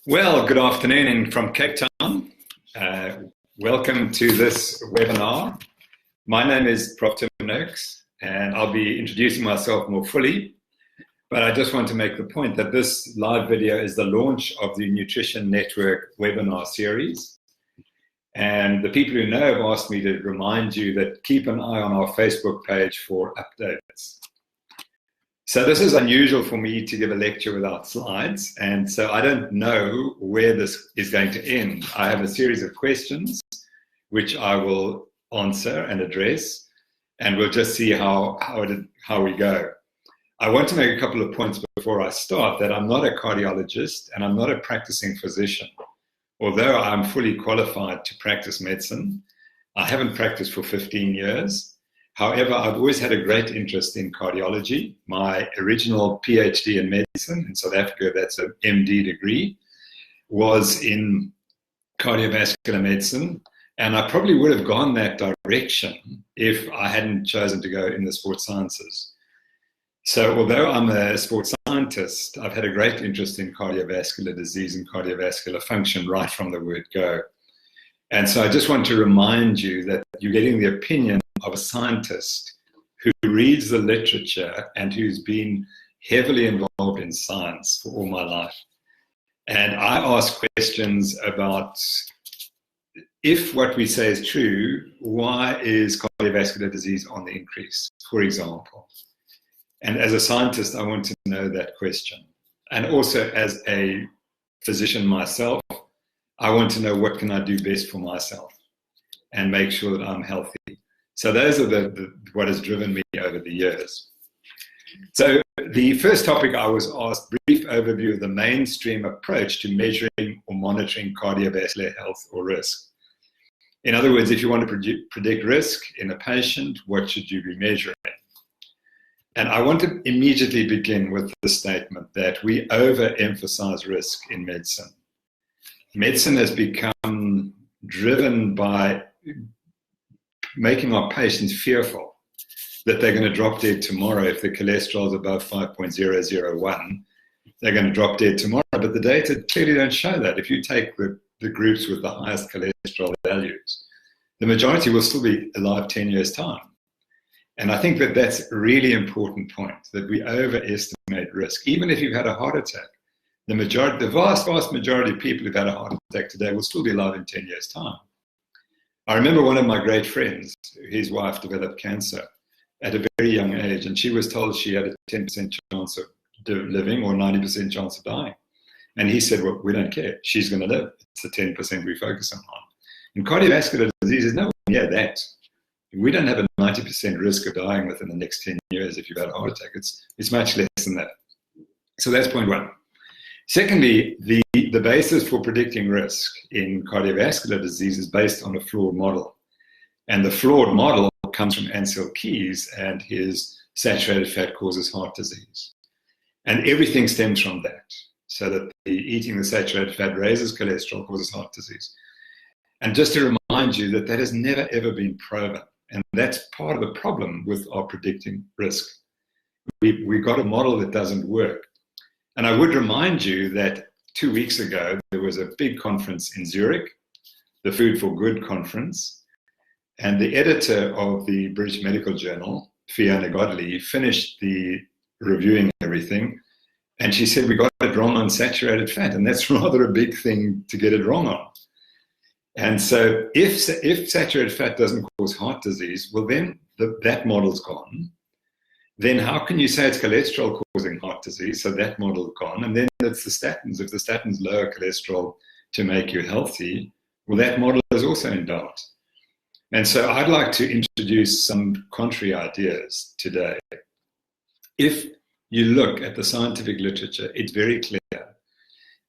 Well, good afternoon from Cape Town. Welcome to this webinar. My name is Prof Tim Noakes, and I'll be introducing myself more fully. But I just want to make the point that this live video is the launch of the Nutrition Network webinar series. And the people who know have asked me to remind you that keep an eye on our Facebook page for updates. So this is unusual for me to give a lecture without slides, and so I don't know where this is going to end. I have a series of questions which I will answer and address, and we'll just see how we go. I want to make a couple of points before I start that I'm not a cardiologist and I'm not a practicing physician. Although I'm fully qualified to practice medicine, I haven't practiced for 15 years. However, I've always had a great interest in cardiology. My original PhD in medicine in South Africa, that's an MD degree, was in cardiovascular medicine. And I probably would have gone that direction if I hadn't chosen to go in the sports sciences. So although I'm a sports scientist, I've had a great interest in cardiovascular disease and cardiovascular function right from the word go. And so I just want to remind you that you're getting the opinion of a scientist who reads the literature and who's been heavily involved in science for all my life. And I ask questions about, if what we say is true, why is cardiovascular disease on the increase, for example? And as a scientist, I want to know that question. And also as a physician myself, I want to know what can I do best for myself and make sure that I'm healthy. So those are what has driven me over the years. So the first topic I was asked, brief overview of the mainstream approach to measuring or monitoring cardiovascular health or risk. In other words, if you want to predict risk in a patient, what should you be measuring? And I want to immediately begin with the statement that we overemphasize risk in medicine. Medicine has become driven by making our patients fearful that they're going to drop dead tomorrow if the cholesterol is above 5.001. They're going to drop dead tomorrow, but the data clearly don't show that. If you take the groups with the highest cholesterol values, the majority will still be alive 10 years' time. And I think that that's a really important point, that we overestimate risk. Even if you've had a heart attack, the vast majority of people who've had a heart attack today will still be alive in 10 years' time. I remember one of my great friends, his wife developed cancer at a very young age, and she was told she had a 10% chance of living or 90% chance of dying. And he said, well, we don't care. She's going to live. It's the 10% we focus on. And cardiovascular disease is nowhere near that. We don't have a 90% risk of dying within the next 10 years if you've had a heart attack. It's much less than that. So that's point one. Secondly, the basis for predicting risk in cardiovascular disease is based on a flawed model. And the flawed model comes from Ansel Keys and his saturated fat causes heart disease. And everything stems from that. So that eating the saturated fat raises cholesterol, causes heart disease. And just to remind you that has never ever been proven. And that's part of the problem with our predicting risk. We got a model that doesn't work. And I would remind you that 2 weeks ago, there was a big conference in Zurich, the Food for Good conference, and the editor of the British Medical Journal, Fiona Godley, finished the reviewing everything, and she said, we got it wrong on saturated fat, and that's rather a big thing to get it wrong on. And so if saturated fat doesn't cause heart disease, well then that model's gone. Then how can you say it's cholesterol causing heart disease? So that model's gone. And then it's the statins. If the statins lower cholesterol to make you healthy, well, that model is also in doubt. And so I'd like to introduce some contrary ideas today. If you look at the scientific literature, it's very clear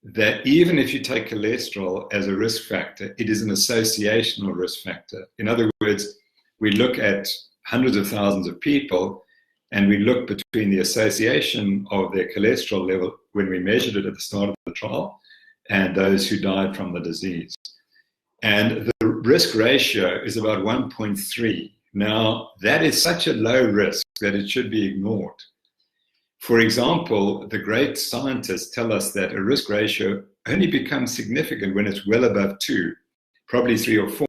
that even if you take cholesterol as a risk factor, it is an associational risk factor. In other words, we look at hundreds of thousands of people and we look between the association of their cholesterol level when we measured it at the start of the trial and those who died from the disease. And the risk ratio is about 1.3. Now, that is such a low risk that it should be ignored. For example, the great scientists tell us that a risk ratio only becomes significant when it's well above 2, probably 3 or 4.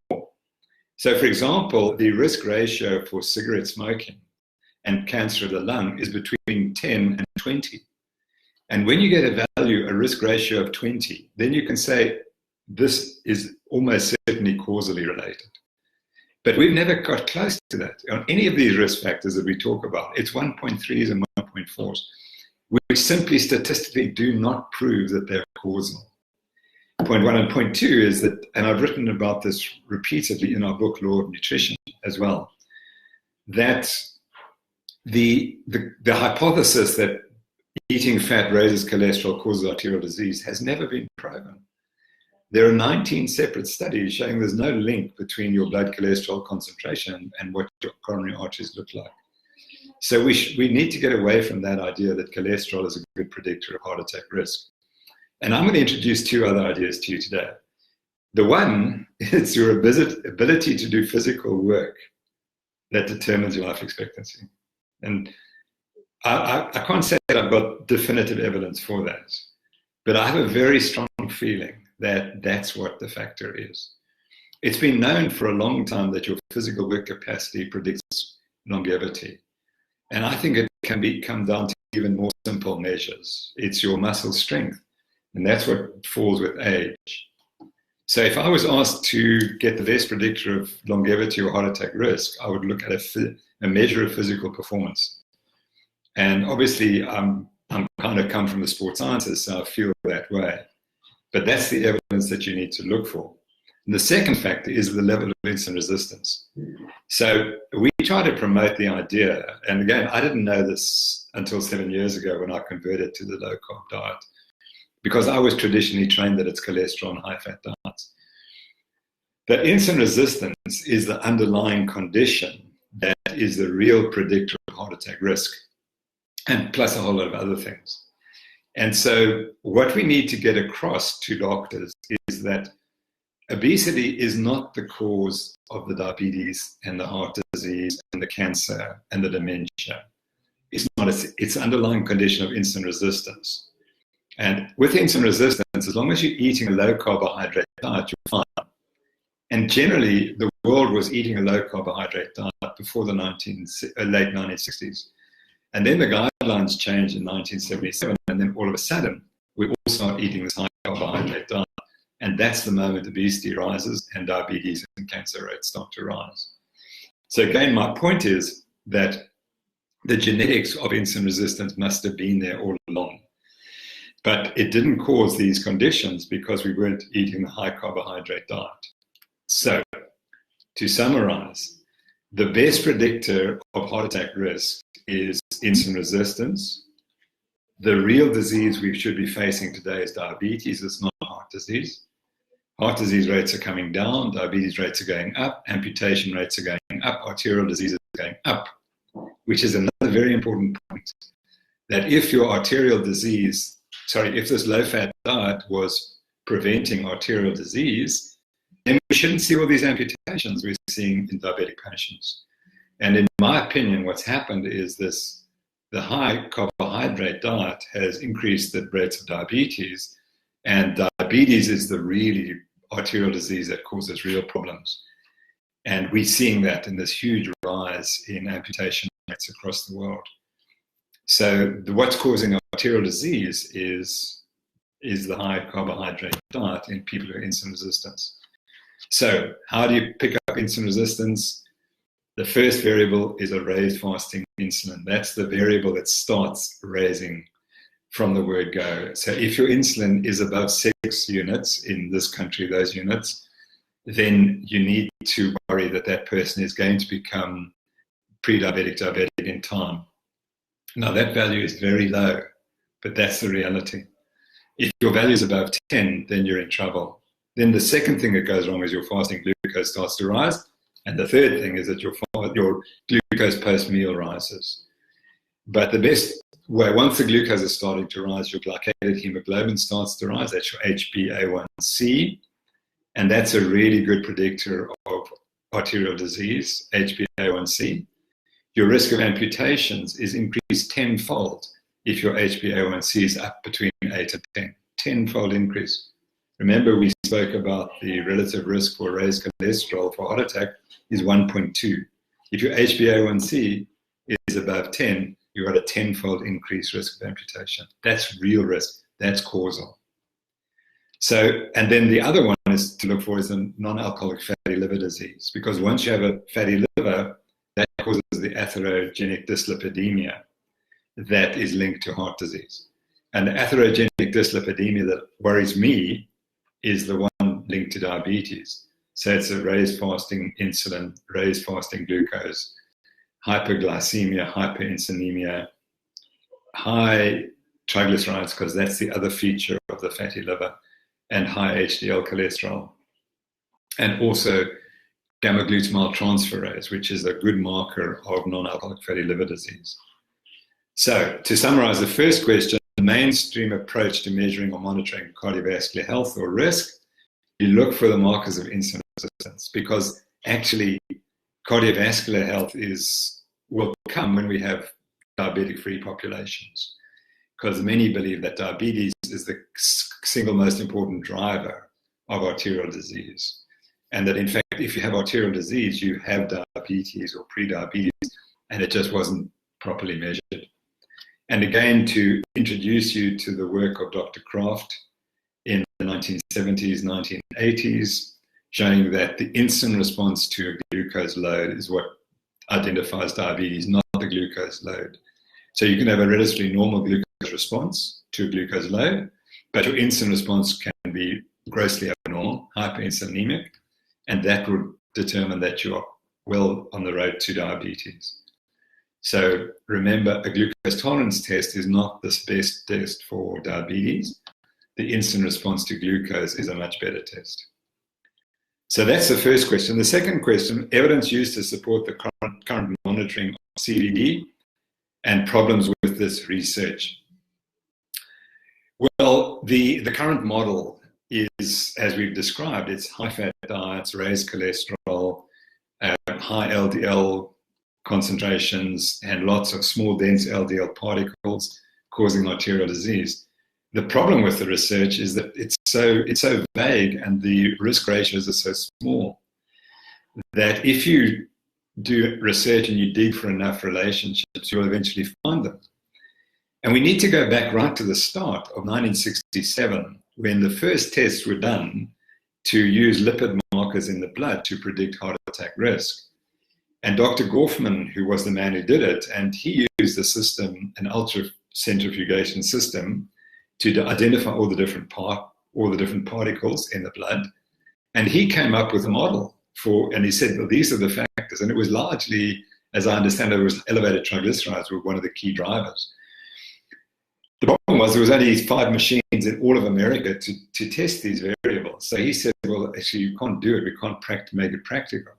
So, for example, the risk ratio for cigarette smoking and cancer of the lung is between 10 and 20. And when you get a risk ratio of 20, then you can say this is almost certainly causally related. But we've never got close to that. On any of these risk factors that we talk about, it's 1.3s and 1.4s, which simply statistically do not prove that they're causal. Point 1 and point 2 is that, and I've written about this repeatedly in our book, Law of Nutrition as well, that the hypothesis that eating fat raises cholesterol causes arterial disease has never been proven. There are 19 separate studies showing there's no link between your blood cholesterol concentration and what your coronary arteries look like. So we need to get away from that idea that cholesterol is a good predictor of heart attack risk. And I'm going to introduce 2 other ideas to you today. The one is your ability to do physical work that determines your life expectancy. And I can't say that I've got definitive evidence for that, but I have a very strong feeling that that's what the factor is. It's been known for a long time that your physical work capacity predicts longevity. And I think it can come down to even more simple measures. It's your muscle strength, and that's what falls with age. So if I was asked to get the best predictor of longevity or heart attack risk, I would look at a measure of physical performance. And obviously, I'm kind of come from the sports sciences, so I feel that way. But that's the evidence that you need to look for. And the second factor is the level of insulin resistance. So we try to promote the idea, and again, I didn't know this until 7 years ago when I converted to the low-carb diet, because I was traditionally trained that it's cholesterol and high-fat diets. But insulin resistance is the underlying condition that is the real predictor of heart attack risk, and plus a whole lot of other things. And so what we need to get across to doctors is that obesity is not the cause of the diabetes and the heart disease and the cancer and the dementia. It's not. It's an underlying condition of insulin resistance. And with insulin resistance, as long as you're eating a low carbohydrate diet, you're fine. And generally, the world was eating a low carbohydrate diet before the late 1960s. And then the guidelines changed in 1977, and then all of a sudden, we all start eating this high carbohydrate diet. And that's the moment obesity rises and diabetes and cancer rates start to rise. So again, my point is that the genetics of insulin resistance must have been there all along. But it didn't cause these conditions because we weren't eating the high carbohydrate diet. So, to summarize, the best predictor of heart attack risk is insulin resistance. The real disease we should be facing today is diabetes. It's not heart disease. Heart disease rates are coming down, diabetes rates are going up, amputation rates are going up, arterial disease is going up, which is another very important point, that if your arterial disease, if this low-fat diet was preventing arterial disease, then we shouldn't see all these amputations we're seeing in diabetic patients. And in my opinion, what's happened is the high carbohydrate diet has increased the rates of diabetes, and diabetes is the really arterial disease that causes real problems. And we're seeing that in this huge rise in amputation rates across the world. So what's causing arterial disease is the high carbohydrate diet in people who are insulin resistant. So how do you pick up insulin resistance? The first variable is a raised fasting insulin. That's the variable that starts raising from the word go. So if your insulin is above 6 units in this country, those units, then you need to worry that that person is going to become pre-diabetic, diabetic in time. Now that value is very low, but that's the reality. If your value is above 10, then you're in trouble. Then the second thing that goes wrong is your fasting glucose starts to rise. And the third thing is that your glucose post-meal rises. But the best way, once the glucose is starting to rise, your glycated hemoglobin starts to rise. That's your HbA1c. And that's a really good predictor of arterial disease, HbA1c. Your risk of amputations is increased tenfold if your HbA1c is up between 8 and 10. Tenfold increase. Remember, we spoke about the relative risk for raised cholesterol for heart attack is 1.2. If your HbA1c is above 10, you've got a tenfold increased risk of amputation. That's real risk. That's causal. So, and then the other one is to look for is a non-alcoholic fatty liver disease, because once you have a fatty liver, that causes the atherogenic dyslipidemia that is linked to heart disease. And the atherogenic dyslipidemia that worries me is the one linked to diabetes. So it's a raised fasting insulin, raised fasting glucose, hyperglycemia, hyperinsulinemia, high triglycerides, because that's the other feature of the fatty liver, and high HDL cholesterol. And also gamma-glutamyl transferase, which is a good marker of non-alcoholic fatty liver disease. So to summarize the first question, the mainstream approach to measuring or monitoring cardiovascular health or risk, you look for the markers of insulin resistance, because actually cardiovascular health will come when we have diabetic-free populations, because many believe that diabetes is the single most important driver of arterial disease. And that in fact, if you have arterial disease, you have diabetes or pre-diabetes, and it just wasn't properly measured. And again, to introduce you to the work of Dr. Kraft in the 1970s, 1980s, showing that the insulin response to a glucose load is what identifies diabetes, not the glucose load. So you can have a relatively normal glucose response to a glucose load, but your insulin response can be grossly abnormal, hyperinsulinemic, and that would determine that you are well on the road to diabetes. So remember, a glucose tolerance test is not the best test for diabetes. The insulin response to glucose is a much better test. So that's the first question. The second question, evidence used to support the current monitoring of CVD and problems with this research. Well, the current model is, as we've described, it's high-fat diets, raised cholesterol, high LDL concentrations, and lots of small, dense LDL particles causing arterial disease. The problem with the research is that it's so vague, and the risk ratios are so small that if you do research and you dig for enough relationships, you'll eventually find them. And we need to go back right to the start of 1967, when the first tests were done to use lipid markers in the blood to predict heart attack risk. And Dr. Gorfman, who was the man who did it, and he used a system, an ultracentrifugation system, to identify all the different particles in the blood. And he came up with a model and he said, well, these are the factors. And it was largely, as I understand it, was elevated triglycerides were one of the key drivers. The problem was there was only 5 machines in all of America to test these variables. So he said, well, actually, you can't do it. We can't make it practical.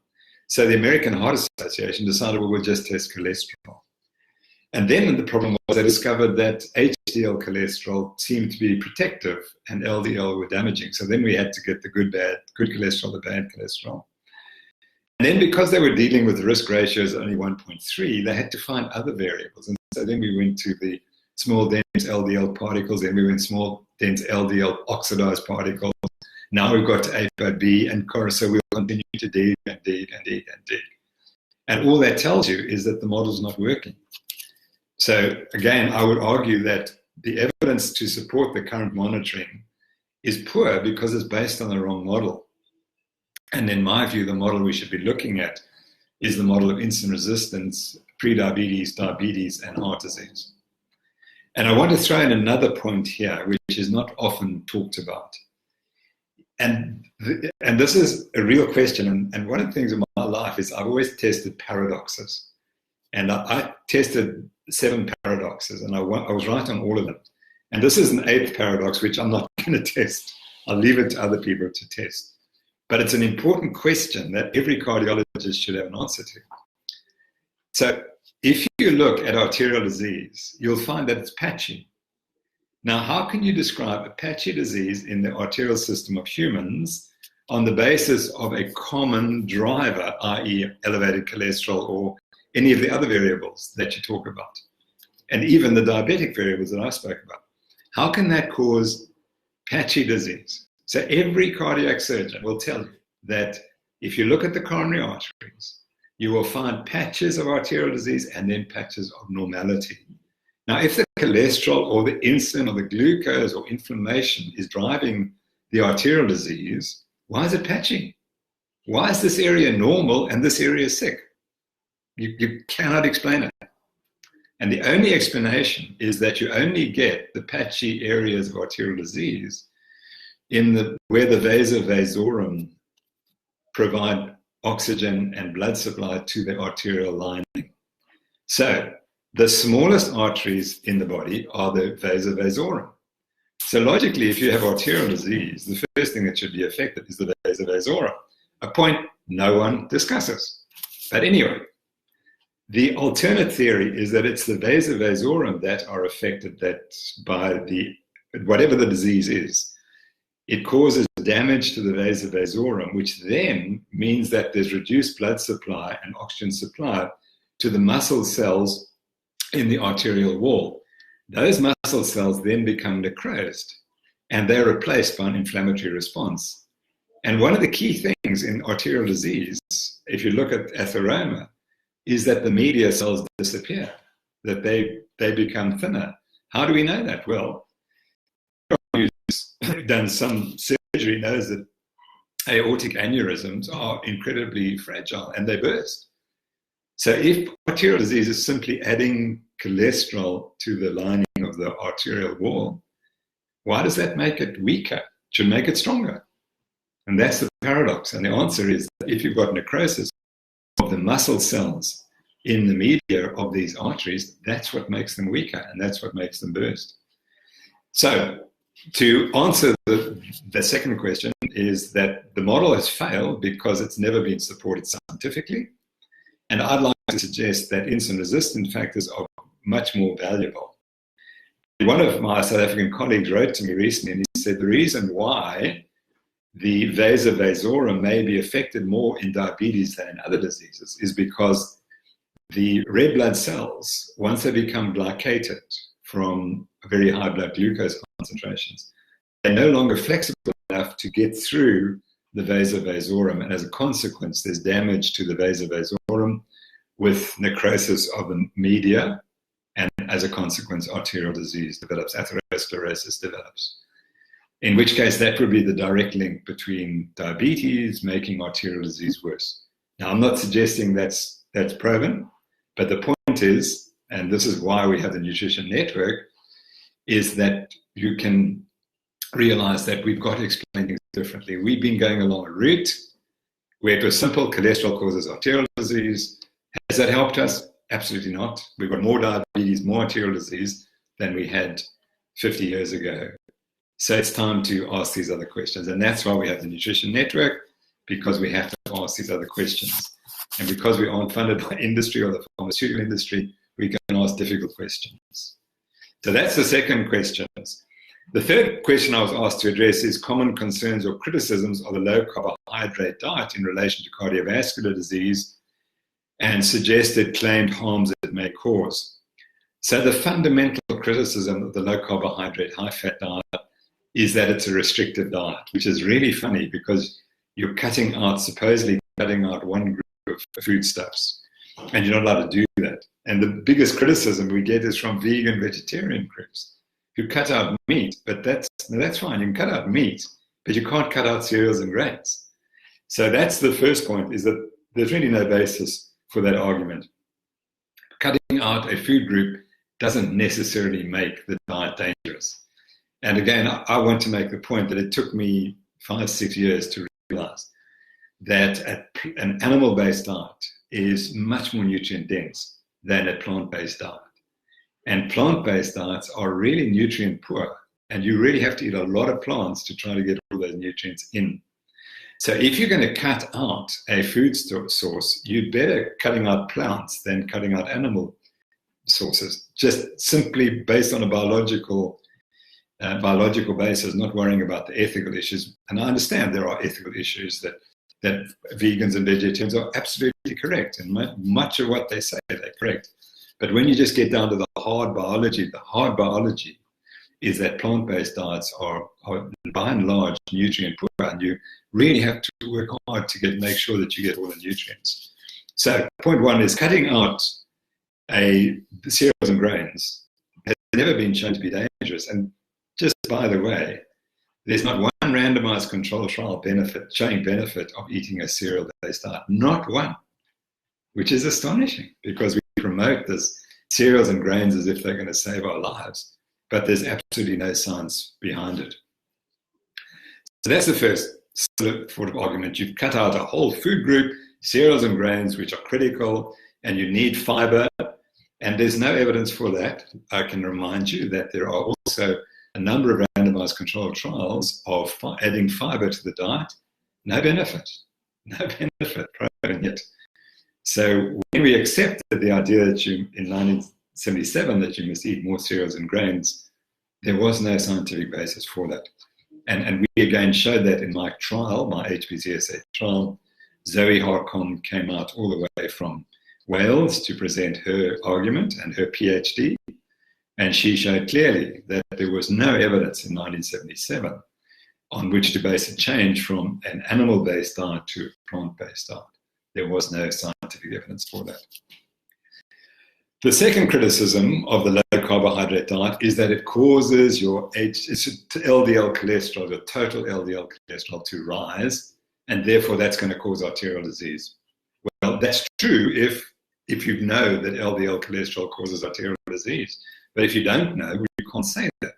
So the American Heart Association decided, well, we'll just test cholesterol. And then the problem was they discovered that HDL cholesterol seemed to be protective and LDL were damaging. So then we had to get the good cholesterol, the bad cholesterol. And then because they were dealing with risk ratios only 1.3, they had to find other variables. And so then we went to the small dense LDL particles, then we went small dense LDL oxidized particles. Now we've got to ApoB and so we'll continue to dig and dig and dig and dig. And all that tells you is that the model's not working. So again, I would argue that the evidence to support the current monitoring is poor because it's based on the wrong model. And in my view, the model we should be looking at is the model of insulin resistance, prediabetes, diabetes, and heart disease. And I want to throw in another point here, which is not often talked about. And this is a real question. And one of the things in my life is I've always tested paradoxes. And I tested 7 paradoxes, and I was right on all of them. And this is an 8th paradox, which I'm not going to test. I'll leave it to other people to test. But it's an important question that every cardiologist should have an answer to. So if you look at arterial disease, you'll find that it's patchy. Now, how can you describe a patchy disease in the arterial system of humans on the basis of a common driver, i.e. elevated cholesterol or any of the other variables that you talk about? and even the diabetic variables that I spoke about. How can that cause patchy disease? So every cardiac surgeon will tell you that if you look at the coronary arteries, you will find patches of arterial disease and then patches of normality. Now, if the cholesterol or the insulin or the glucose or inflammation is driving the arterial disease, why is it patchy? Why is this area normal and this area sick? You cannot explain it. And the only explanation is that you only get the patchy areas of arterial disease where the vasa vasorum provide oxygen and blood supply to the arterial lining. So the smallest arteries in the body are the vasa vasorum. So logically, if you have arterial disease, the first thing that should be affected is the vasa vasorum, a point no one discusses. But anyway, the alternate theory is that it's the vasa vasorum that are affected by whatever the disease is. It causes damage to the vasa vasorum, which then means that there's reduced blood supply and oxygen supply to the muscle cells in the arterial wall. Those muscle cells then become necrosed, and they're replaced by an inflammatory response. And one of the key things in arterial disease, if you look at atheroma, is that the media cells disappear, that they become thinner. How do we know that? Well, anyone who's done some surgery knows that aortic aneurysms are incredibly fragile and they burst. So if arterial disease is simply adding cholesterol to the lining of the arterial wall, why does that make it weaker? It should make it stronger. And that's the paradox. And the answer is that if you've got necrosis of the muscle cells in the media of these arteries, that's what makes them weaker and that's what makes them burst. So to answer the second question is that the model has failed because it's never been supported scientifically. And I'd like to suggest that insulin-resistant factors are much more valuable. One of my South African colleagues wrote to me recently and he said the reason why the vasa vasorum may be affected more in diabetes than in other diseases is because the red blood cells, once they become glycated from very high blood glucose concentrations, they're no longer flexible enough to get through the vasa vasorum, and as a consequence, there's damage to the vasa vasorum with necrosis of the media, and as a consequence, arterial disease develops, atherosclerosis develops. In which case, that would be the direct link between diabetes making arterial disease worse. Now, I'm not suggesting that's proven, but the point is, and this is why we have the Nutrition Network, is that you can realize that we've got to explain things differently. We've been going along a route where it was simple, cholesterol causes arterial disease. Has that helped us? Absolutely not. We've got more diabetes, more arterial disease than we had 50 years ago. So it's time to ask these other questions. And that's why we have the Nutrition Network, because we have to ask these other questions. And because we aren't funded by industry or the pharmaceutical industry, we can ask difficult questions. So that's the second question. The third question I was asked to address is common concerns or criticisms of the low-carbohydrate diet in relation to cardiovascular disease and suggested claimed harms it may cause. So the fundamental criticism of the low-carbohydrate, high-fat diet is that it's a restrictive diet, which is really funny because you're supposedly cutting out one group of foodstuffs, and you're not allowed to do that. And the biggest criticism we get is from vegan, vegetarian groups who cut out meat, but that's fine. You can cut out meat, but you can't cut out cereals and grains. So that's the first point, is that there's really no basis for that argument. Cutting out a food group doesn't necessarily make the diet dangerous. And again, I want to make the point that it took me 5-6 years to realize that an animal-based diet is much more nutrient-dense than a plant-based diet. And plant-based diets are really nutrient poor, and you really have to eat a lot of plants to try to get all those nutrients in. So if you're going to cut out a food source, you'd better cutting out plants than cutting out animal sources, just simply based on a biological basis, not worrying about the ethical issues. And I understand there are ethical issues that vegans and vegetarians are absolutely correct, and much of what they say, they're correct. But when you just get down to the hard biology is that plant-based diets are by and large nutrient poor, and you really have to work hard to make sure that you get all the nutrients. So point one is cutting out the cereals and grains has never been shown to be dangerous. And just by the way, there's not one randomized control trial showing benefit of eating a cereal-based diet. Not one, which is astonishing because we promote this cereals and grains as if they're going to save our lives, but there's absolutely no science behind it. So that's the first sort of argument. You've cut out a whole food group, cereals and grains, which are critical, and you need fiber, and there's no evidence for that. I can remind you that there are also a number of randomized controlled trials of adding fiber to the diet. No benefit proven yet. So when we accepted the idea that in 1977 that you must eat more cereals and grains, there was no scientific basis for that. And we again showed that in my trial, my HPCSA trial. Zoe Harcom came out all the way from Wales to present her argument and her PhD. And she showed clearly that there was no evidence in 1977 on which to base a change from an animal-based diet to a plant-based diet. There was no scientific evidence for that. The second criticism of the low carbohydrate diet is that it causes your LDL cholesterol, your total LDL cholesterol, to rise, and therefore that's going to cause arterial disease. Well, that's true if you know that LDL cholesterol causes arterial disease. But if you don't know, you can't say that.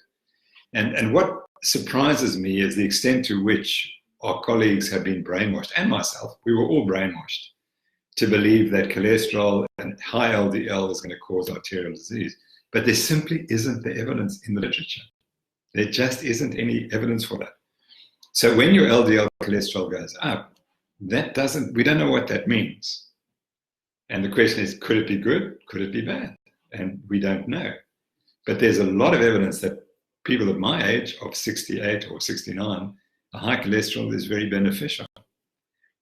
And what surprises me is the extent to which our colleagues have been brainwashed, and myself, we were all brainwashed, to believe that cholesterol and high LDL is going to cause arterial disease. But there simply isn't the evidence in the literature. There just isn't any evidence for that. So when your LDL cholesterol goes up, we don't know what that means. And the question is, could it be good? Could it be bad? And we don't know. But there's a lot of evidence that people of my age, of 68 or 69, a high cholesterol is very beneficial.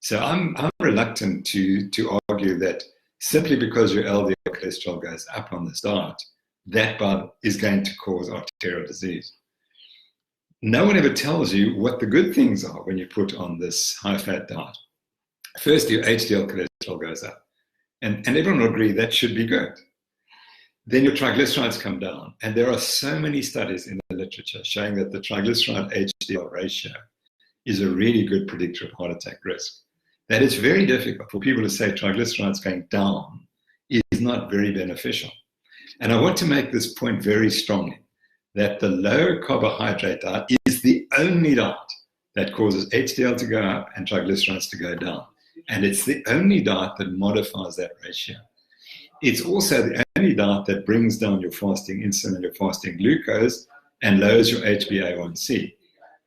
So I'm reluctant to argue that simply because your LDL cholesterol goes up on this diet, that is going to cause arterial disease. No one ever tells you what the good things are when you put on this high-fat diet. First, your HDL cholesterol goes up, and everyone will agree that should be good. Then your triglycerides come down, and there are so many studies in the literature showing that the triglyceride-HDL ratio is a really good predictor of heart attack risk. That it's very difficult for people to say triglycerides going down is not very beneficial. And I want to make this point very strongly, that the low carbohydrate diet is the only diet that causes HDL to go up and triglycerides to go down. And it's the only diet that modifies that ratio. It's also the only diet that brings down your fasting insulin and your fasting glucose and lowers your HbA1c.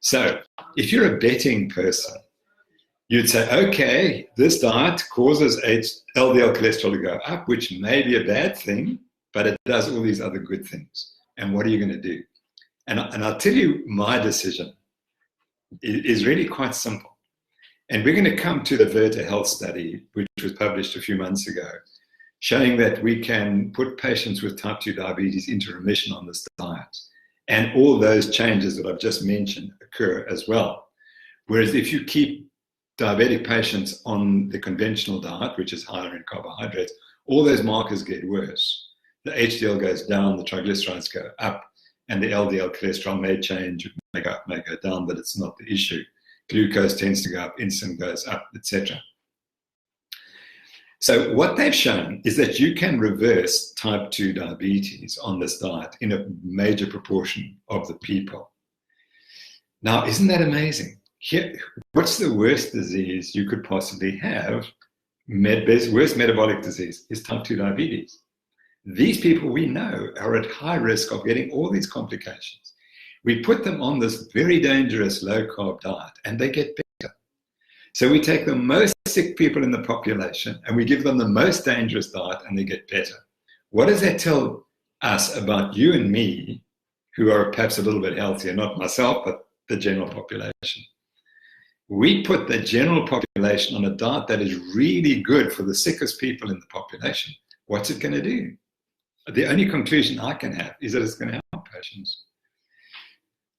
So if you're a betting person, you'd say, okay, this diet causes LDL cholesterol to go up, which may be a bad thing, but it does all these other good things. And what are you going to do? And I'll tell you, my decision is really quite simple. And we're going to come to the Verta Health study, which was published a few months ago, showing that we can put patients with type 2 diabetes into remission on this diet. And all those changes that I've just mentioned occur as well. Whereas if you keep diabetic patients on the conventional diet, which is higher in carbohydrates, all those markers get worse. The HDL goes down, the triglycerides go up, and the LDL cholesterol may change, may go down, but it's not the issue. Glucose tends to go up, insulin goes up, etc. So what they've shown is that you can reverse type 2 diabetes on this diet in a major proportion of the people. Now, isn't that amazing? Here, what's the worst disease you could possibly have? Worst metabolic disease is type 2 diabetes. These people we know are at high risk of getting all these complications. We put them on this very dangerous low-carb diet and they get better. So we take the most sick people in the population and we give them the most dangerous diet and they get better. What does that tell us about you and me, who are perhaps a little bit healthier, not myself, but the general population? We put the general population on a diet that is really good for the sickest people in the population. What's it going to do? The only conclusion I can have is that it's going to help patients.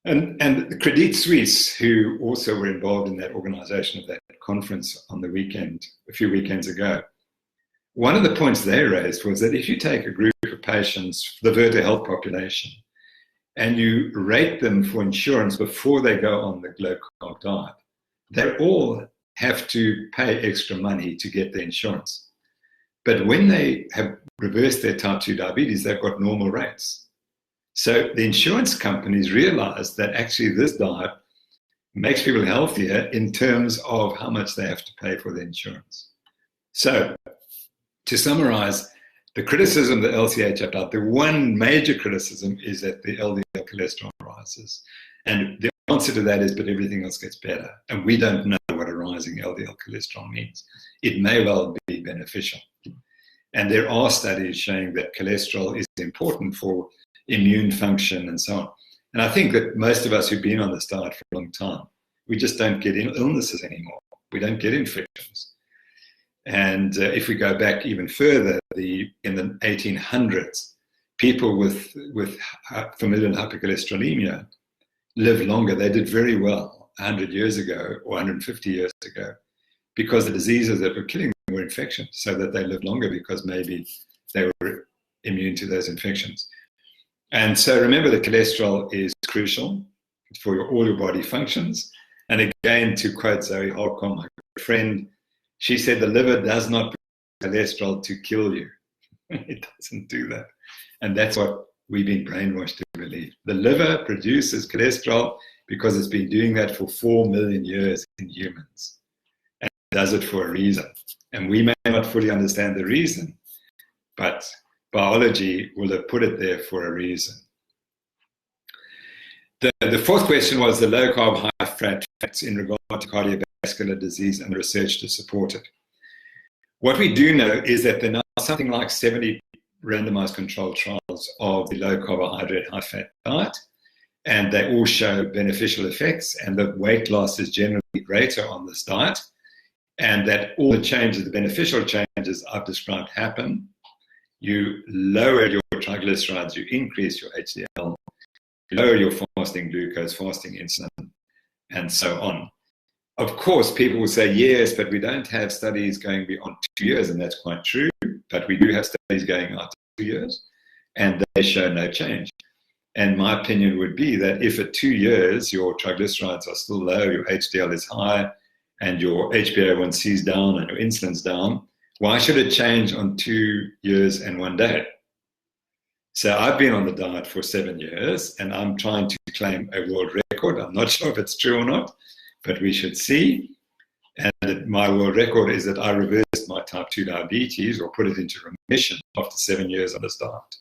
And the Credit Suisse, who also were involved in that organization of that conference on the weekend, a few weekends ago, one of the points they raised was that if you take a group of patients, the Virta Health population, and you rate them for insurance before they go on the low-carb diet, they all have to pay extra money to get the insurance. But when they have reversed their type 2 diabetes, they've got normal rates. So the insurance companies realize that actually this diet makes people healthier in terms of how much they have to pay for the insurance. So to summarize, the criticism of the LCHF diet, the one major criticism is that the LDL cholesterol rises. And the answer to that is, but everything else gets better. And we don't know what a rising LDL cholesterol means. It may well be beneficial. And there are studies showing that cholesterol is important for immune function and so on. And I think that most of us who've been on this diet for a long time, we just don't get illnesses anymore. We don't get infections. And if we go back even further, in the 1800s, people with familial hypercholesterolemia lived longer. They did very well 100 years ago or 150 years ago because the diseases that were killing them were infections, so that they lived longer because maybe they were immune to those infections. And so remember that cholesterol is crucial for all your body functions. And again, to quote Zoe Holcomb, my friend, she said the liver does not produce cholesterol to kill you. It doesn't do that. And that's what we've been brainwashed to believe. The liver produces cholesterol because it's been doing that for 4 million years in humans. And it does it for a reason. And we may not fully understand the reason, but biology will have put it there for a reason. The fourth question was the low-carb, high-fat fats in regard to cardiovascular disease and the research to support it. What we do know is that there are now something like 70 randomized controlled trials of the low-carbohydrate, high-fat diet, and they all show beneficial effects, and the weight loss is generally greater on this diet, and that all the changes, the beneficial changes I've described happen. You lower your triglycerides, you increase your HDL, you lower your fasting glucose, fasting insulin, and so on. Of course, people will say, yes, but we don't have studies going beyond 2 years, and that's quite true, but we do have studies going out to 2 years, and they show no change. And my opinion would be that if at 2 years your triglycerides are still low, your HDL is high, and your HbA1c is down, and your insulin's down, why should it change on 2 years and 1 day? So I've been on the diet for 7 years, and I'm trying to claim a world record. I'm not sure if it's true or not, but we should see. And my world record is that I reversed my type 2 diabetes, or put it into remission, after 7 years on this diet.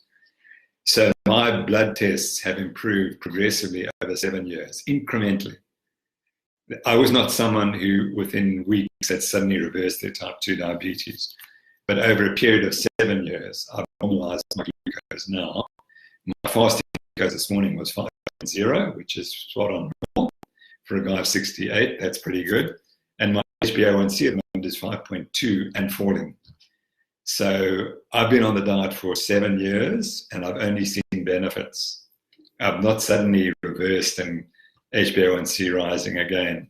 So my blood tests have improved progressively over 7 years, incrementally. I was not someone who within weeks had suddenly reversed their type 2 diabetes. But over a period of 7 years, I've normalized my glucose now. My fasting glucose this morning was 5.0, which is spot on normal. For a guy of 68, that's pretty good. And my HbA1c at the moment is 5.2 and falling. So I've been on the diet for 7 years, and I've only seen benefits. I've not suddenly reversed and HbA1c rising again.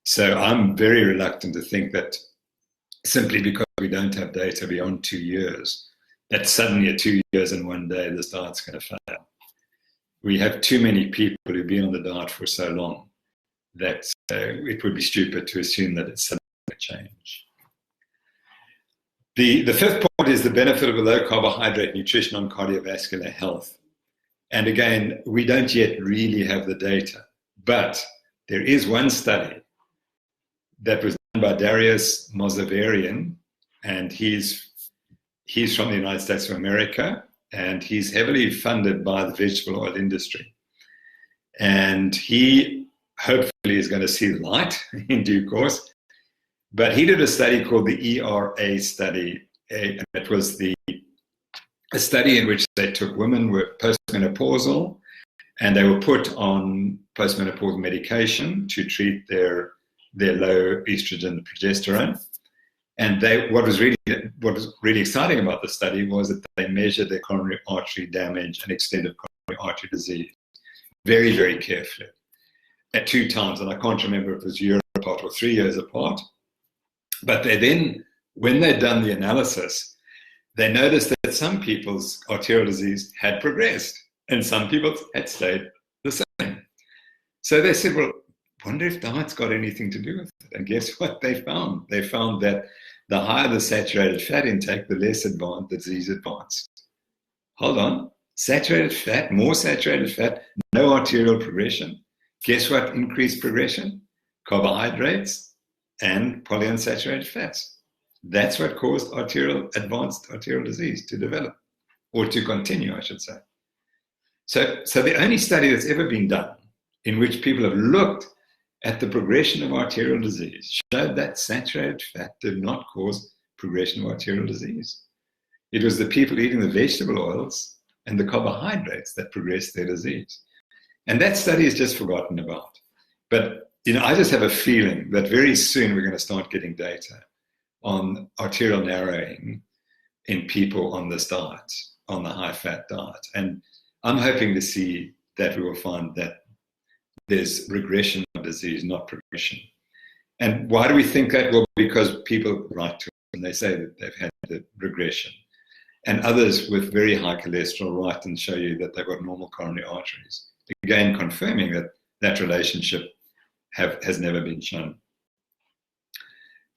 So I'm very reluctant to think that simply because we don't have data beyond 2 years, that suddenly at 2 years and 1 day, this diet's going to fail. We have too many people who've been on the diet for so long that it would be stupid to assume that it's suddenly going to change. The fifth point is the benefit of a low-carbohydrate nutrition on cardiovascular health. And again, we don't yet really have the data, but there is one study that was done by Darius Mozavarian, and he's from the United States of America, and he's heavily funded by the vegetable oil industry. And he hopefully is going to see the light in due course. But he did a study called the ERA study, and it was a study in which they took women who were postmenopausal, and they were put on postmenopausal medication to treat their low estrogen and progesterone. And what was really exciting about the study was that they measured their coronary artery damage and extent of coronary artery disease very, very carefully at 2 times. And I can't remember if it was a year apart or 3 years apart. But they then, when they'd done the analysis, they noticed that some people's arterial disease had progressed and some people's had stayed the same. So they said, well, wonder if diet's got anything to do with it. And guess what they found? They found that the higher the saturated fat intake, the less advanced the disease advanced. Hold on. Saturated fat, more saturated fat, no arterial progression. Guess what increased progression? Carbohydrates and polyunsaturated fats. That's what caused advanced arterial disease to develop, or to continue, I should say. So the only study that's ever been done in which people have looked at the progression of arterial disease showed that saturated fat did not cause progression of arterial disease. It was the people eating the vegetable oils and the carbohydrates that progressed their disease. And that study is just forgotten about. But I just have a feeling that very soon we're going to start getting data on arterial narrowing in people on this diet, on the high-fat diet. And I'm hoping to see that we will find that there's regression of disease, not progression. And why do we think that? Well, because people write to us and they say that they've had the regression. And others with very high cholesterol write and show you that they've got normal coronary arteries. Again, confirming that that relationship has never been shown.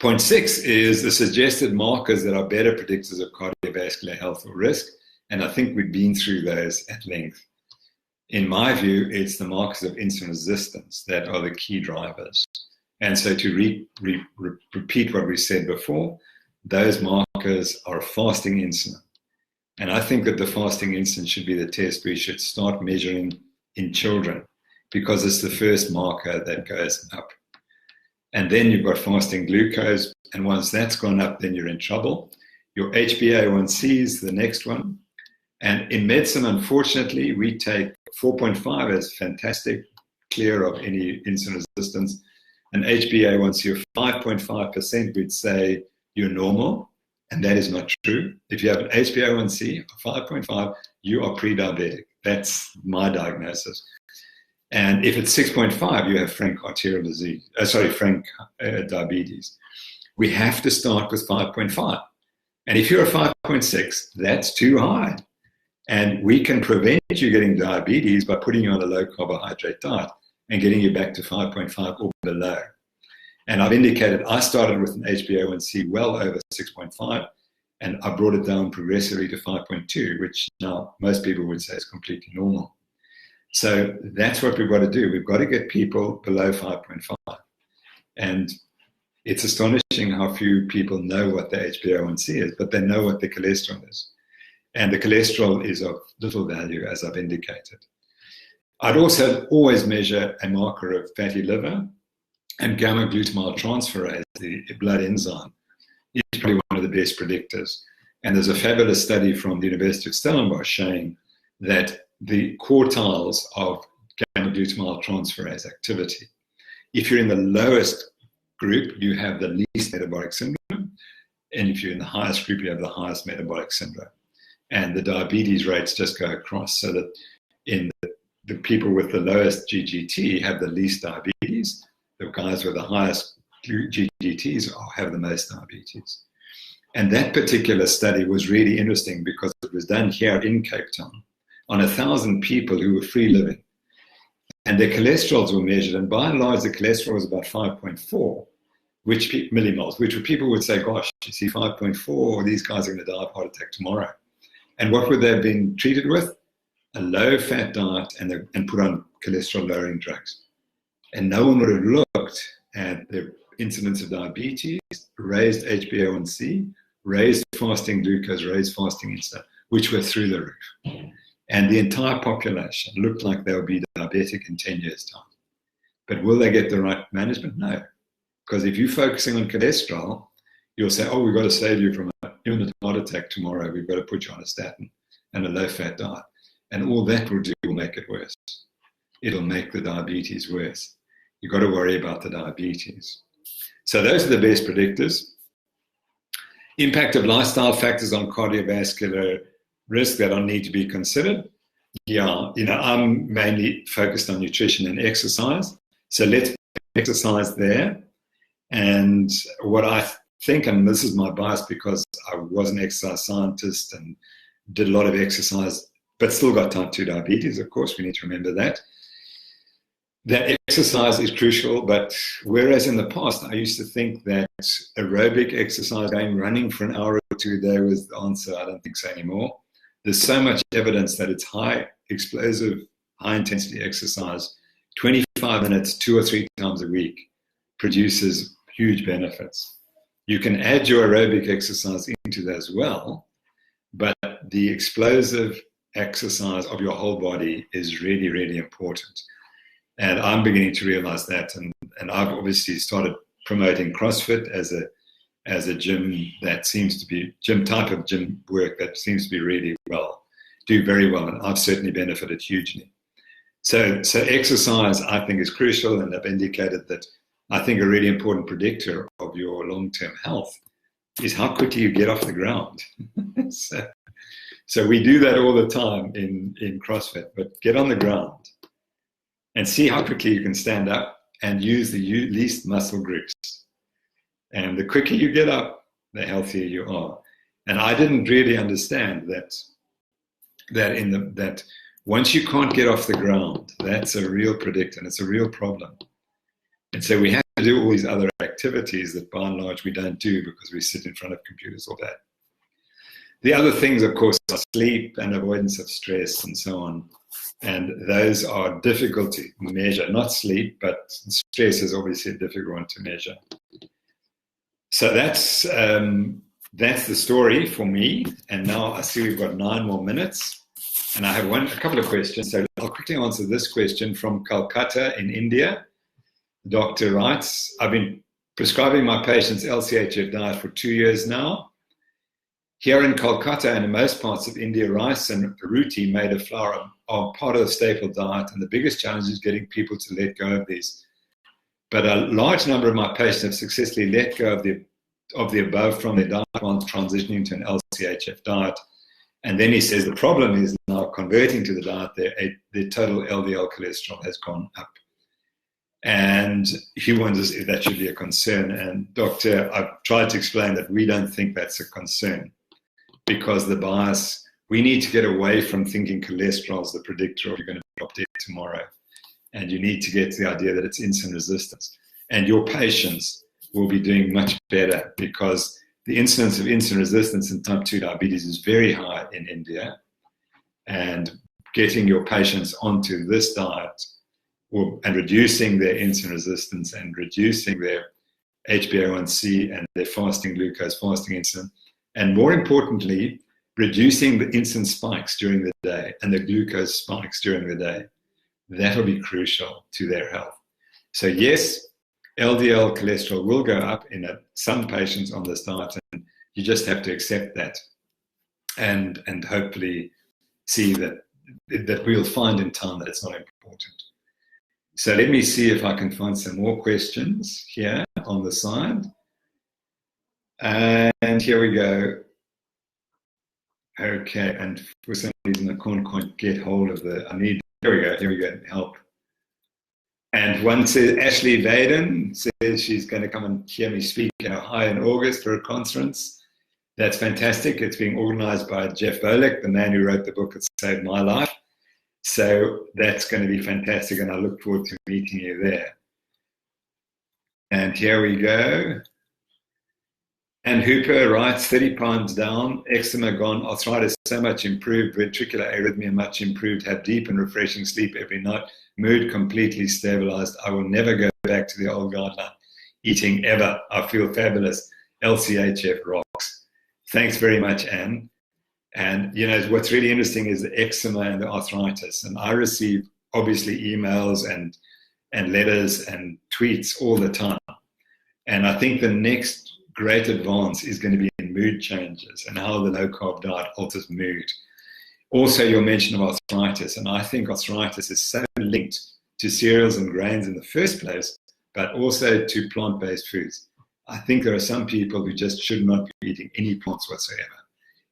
Point 6 is the suggested markers that are better predictors of cardiovascular health or risk. And I think we've been through those at length. In my view, it's the markers of insulin resistance that are the key drivers. And so to repeat what we said before, those markers are fasting insulin. And I think that the fasting insulin should be the test we should start measuring in children, because it's the first marker that goes up. And then you've got fasting glucose, and once that's gone up, then you're in trouble. Your HbA1c is the next one. And in medicine, unfortunately, we take 4.5 as fantastic, clear of any insulin resistance. An HbA1c of 5.5%, we'd say you're normal, and that is not true. If you have an HbA1c of 5.5, you are pre-diabetic. That's my diagnosis. And if it's 6.5, you have frank arterial disease. Frank diabetes. We have to start with 5.5. And if you're a 5.6, that's too high. And we can prevent you getting diabetes by putting you on a low carbohydrate diet and getting you back to 5.5 or below. And I've indicated I started with an HbA1c well over 6.5, and I brought it down progressively to 5.2, which now most people would say is completely normal. So that's what we've got to do. We've got to get people below 5.5. And it's astonishing how few people know what the HbA1c is, but they know what the cholesterol is. And the cholesterol is of little value, as I've indicated. I'd also always measure a marker of fatty liver, and gamma-glutamyl transferase, the blood enzyme, is probably one of the best predictors. And there's a fabulous study from the University of Stellenbosch showing that the quartiles of gamma-glutamyl transferase activity, if you're in the lowest group, you have the least metabolic syndrome, and if you're in the highest group, you have the highest metabolic syndrome. And the diabetes rates just go across, so that in the people with the lowest GGT have the least diabetes. The guys with the highest GGTs have the most diabetes. And that particular study was really interesting because it was done here in Cape Town on 1,000 people who were free living. And their cholesterols were measured, and by and large, the cholesterol was about 5.4 millimoles, which people would say, gosh, you see 5.4, these guys are going to die of heart attack tomorrow. And what would they have been treated with? A low-fat diet and put on cholesterol-lowering drugs. And no one would have looked at the incidence of diabetes, raised HbA1c, raised fasting glucose, raised fasting insulin, which were through the roof. And the entire population looked like they would be diabetic in 10 years' time. But will they get the right management? No. Because if you're focusing on cholesterol, you'll say, oh, we've got to save you from an imminent heart attack tomorrow. We've got to put you on a statin and a low-fat diet. And all that will do will make it worse. It'll make the diabetes worse. You've got to worry about the diabetes. So those are the best predictors. Impact of lifestyle factors on cardiovascular risk that need to be considered. Yeah, I'm mainly focused on nutrition and exercise. So let's exercise there. And what I think, and this is my bias because I was an exercise scientist and did a lot of exercise, but still got type 2 diabetes, of course, we need to remember that. That exercise is crucial, but whereas in the past I used to think that aerobic exercise, going running for an hour or two a day was the answer, I don't think so anymore. There's so much evidence that it's high explosive, high intensity exercise, 25 minutes, 2 or 3 times a week, produces huge benefits. You can add your aerobic exercise into that as well, but the explosive exercise of your whole body is really, really important. And I'm beginning to realize that. And I've obviously started promoting CrossFit as a gym that seems to be, type of gym work that seems to be really do very well. And I've certainly benefited hugely. So exercise, I think, is crucial. And I've indicated that I think a really important predictor of your long-term health is how quickly you get off the ground. So we do that all the time in CrossFit, but get on the ground and see how quickly you can stand up and use the least muscle groups. And the quicker you get up, the healthier you are. And I didn't really understand that once you can't get off the ground, that's a real predictor and it's a real problem. And so we have to do all these other activities that by and large we don't do because we sit in front of computers all day. The other things, of course, are sleep and avoidance of stress and so on. And those are difficult to measure, not sleep, but stress is obviously a difficult one to measure. So that's the story for me. And now I see we've got 9 more minutes. And I have a couple of questions. So I'll quickly answer this question from Calcutta in India. The doctor writes, I've been prescribing my patients LCHF diet for 2 years now. Here in Calcutta and in most parts of India, rice and roti made of flour are part of the staple diet, and the biggest challenge is getting people to let go of these. But a large number of my patients have successfully let go of the above from their diet while transitioning to an LCHF diet. And then he says the problem is now converting to the diet, their total LDL cholesterol has gone up. And he wonders if that should be a concern. And doctor, I've tried to explain that we don't think that's a concern because the bias, we need to get away from thinking cholesterol is the predictor of you're going to drop dead tomorrow. And you need to get to the idea that it's insulin resistance. And your patients will be doing much better because the incidence of insulin resistance in type 2 diabetes is very high in India. And getting your patients onto this diet and reducing their insulin resistance and reducing their HbA1c and their fasting glucose, fasting insulin, and more importantly, reducing the insulin spikes during the day and the glucose spikes during the day. That will be crucial to their health. So yes, LDL cholesterol will go up in some patients on this diet, and you just have to accept that and hopefully see that we'll find in time that it's not important. So let me see if I can find some more questions here on the side. And here we go. Okay, and for some reason I can't quite get hold of here we go, help. And one says, Ashley Vaden says she's going to come and hear me speak in Ohio in August for a conference. That's fantastic. It's being organized by Jeff Volek, the man who wrote the book that saved my life. So that's going to be fantastic, and I look forward to meeting you there. And here we go. And Hooper writes, 30 pounds down, eczema gone, arthritis so much improved, ventricular arrhythmia much improved, have deep and refreshing sleep every night, mood completely stabilized. I will never go back to the old guideline eating ever. I feel fabulous. LCHF rocks. Thanks very much, Anne. And, what's really interesting is the eczema and the arthritis. And I receive, obviously, emails and letters and tweets all the time. And I think the next great advance is going to be in mood changes and how the low-carb diet alters mood. Also, your mention of arthritis. And I think arthritis is so linked to cereals and grains in the first place, but also to plant-based foods. I think there are some people who just should not be eating any plants whatsoever.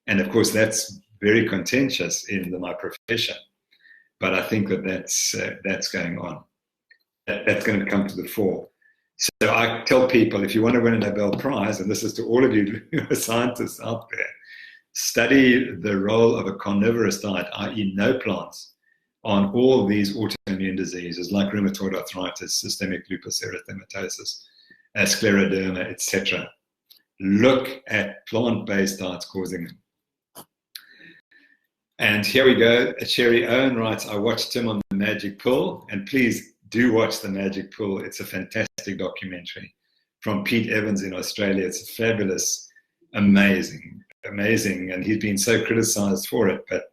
And of course, that's very contentious in my profession. But I think that's going on. That's going to come to the fore. So I tell people, if you want to win a Nobel Prize, and this is to all of you who are scientists out there, study the role of a carnivorous diet, i.e. no plants, on all these autoimmune diseases like rheumatoid arthritis, systemic lupus erythematosus, scleroderma, etc. Look at plant-based diets causing them. And here we go. Sherry Owen writes, I watched Tim on The Magic Pill, and please do watch The Magic Pill. It's a fantastic documentary from Pete Evans in Australia. It's fabulous, amazing, and he's been so criticized for it, but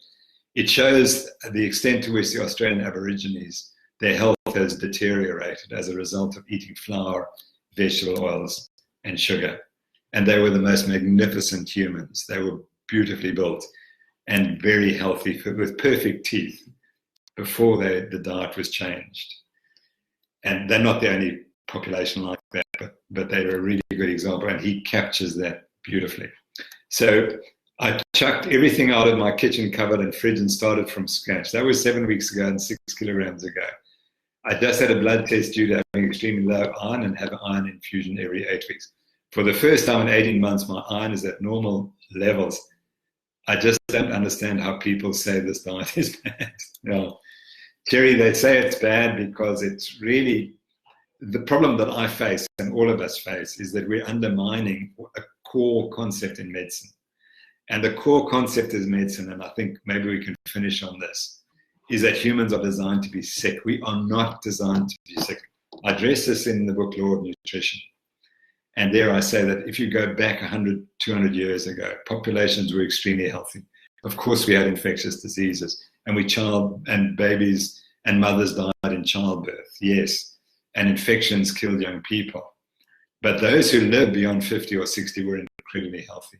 it shows the extent to which the Australian Aborigines, their health has deteriorated as a result of eating flour, vegetable oils, and sugar. And they were the most magnificent humans. They were beautifully built and very healthy with perfect teeth before the diet was changed. And they're not the only population like that, but they're a really good example, and he captures that beautifully. So I chucked everything out of my kitchen cupboard and fridge and started from scratch. That was 7 weeks ago and 6 kilograms ago. I just had a blood test due to having extremely low iron and have an iron infusion every 8 weeks. For the first time in 18 months, my iron is at normal levels. I just don't understand how people say this diet is bad. No. Terry, they say it's bad because it's really, the problem that I face and all of us face is that we're undermining a core concept in medicine. And the core concept is medicine, and I think maybe we can finish on this, is that humans are designed to be sick. We are not designed to be sick. I address this in the book, Law of Nutrition. And there I say that if you go back 100, 200 years ago, populations were extremely healthy. Of course, we had infectious diseases, and babies and mothers died in childbirth, yes, and infections killed young people. But those who lived beyond 50 or 60 were incredibly healthy.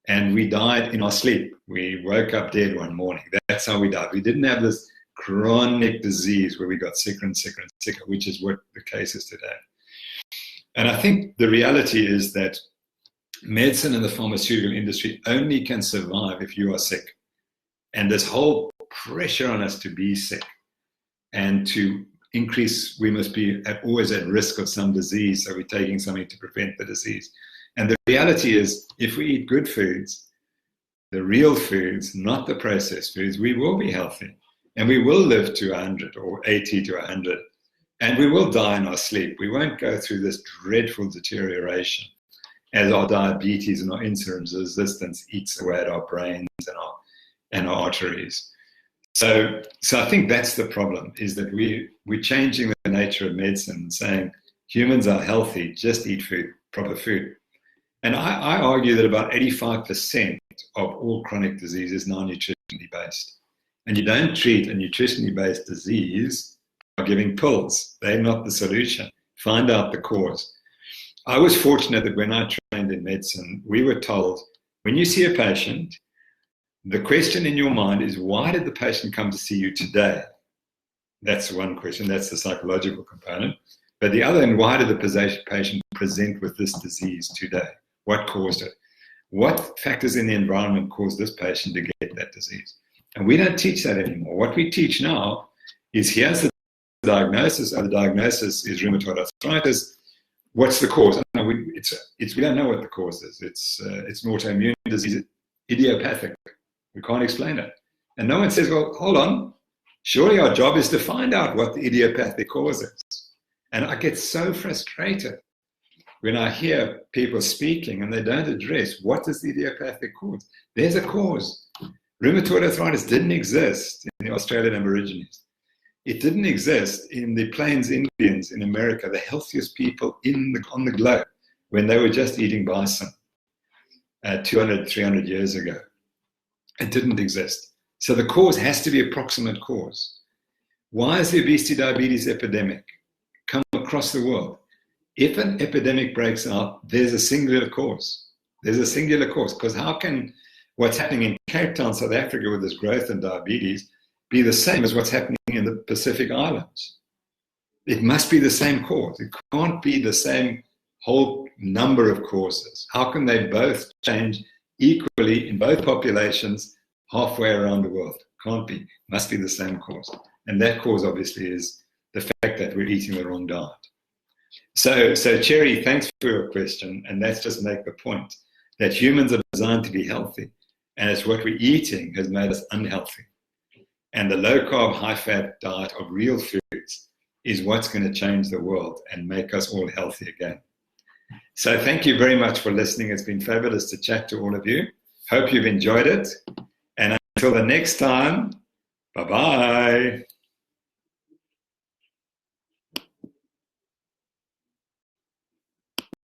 And we died in our sleep. We woke up dead one morning. That's how we died. We didn't have this chronic disease where we got sicker and sicker and sicker, which is what the case is today. And I think the reality is that medicine and the pharmaceutical industry only can survive if you are sick. And this whole pressure on us to be sick and to increase, we must be always at risk of some disease, so we're taking something to prevent the disease. And the reality is, if we eat good foods, the real foods, not the processed foods, we will be healthy. And we will live to 100 or 80 to 100. And we will die in our sleep. We won't go through this dreadful deterioration as our diabetes and our insulin resistance eats away at our brains and our arteries. So I think that's the problem, is that we're changing the nature of medicine and saying humans are healthy, just eat food, proper food. And I argue that about 85% of all chronic disease is now nutritionally based. And you don't treat a nutritionally based disease by giving pills. They're not the solution. Find out the cause. I was fortunate that when I trained in medicine, we were told, when you see a patient, the question in your mind is, why did the patient come to see you today? That's one question. That's the psychological component. But the other, and why did the patient present with this disease today? What caused it? What factors in the environment caused this patient to get that disease? And we don't teach that anymore. What we teach now is, here's the diagnosis. The diagnosis is rheumatoid arthritis. What's the cause? No, we don't know what the cause is. It's an autoimmune disease, idiopathic. We can't explain it. And no one says, well, hold on. Surely our job is to find out what the idiopathic cause is. And I get so frustrated when I hear people speaking and they don't address what is the idiopathic cause. There's a cause. Rheumatoid arthritis didn't exist in the Australian Aborigines. It didn't exist in the Plains Indians in America, the healthiest people on the globe, when they were just eating bison 200, 300 years ago. It didn't exist. So the cause has to be a proximate cause. Why is the obesity diabetes epidemic come across the world? If an epidemic breaks out, there's a singular cause. There's a singular cause. Because how can what's happening in Cape Town, South Africa, with this growth in diabetes, be the same as what's happening in the Pacific Islands? It must be the same cause. It can't be the same whole number of causes. How can they both change equally in both populations halfway around the world? Can't be. Must be the same cause. And that cause obviously is the fact that we're eating the wrong diet. So Cherry, thanks for your question. And let's just make the point that humans are designed to be healthy. And it's what we're eating has made us unhealthy. And the low-carb, high-fat diet of real foods is what's going to change the world and make us all healthy again. So thank you very much for listening. It's been fabulous to chat to all of you. Hope you've enjoyed it. And until the next time, bye-bye.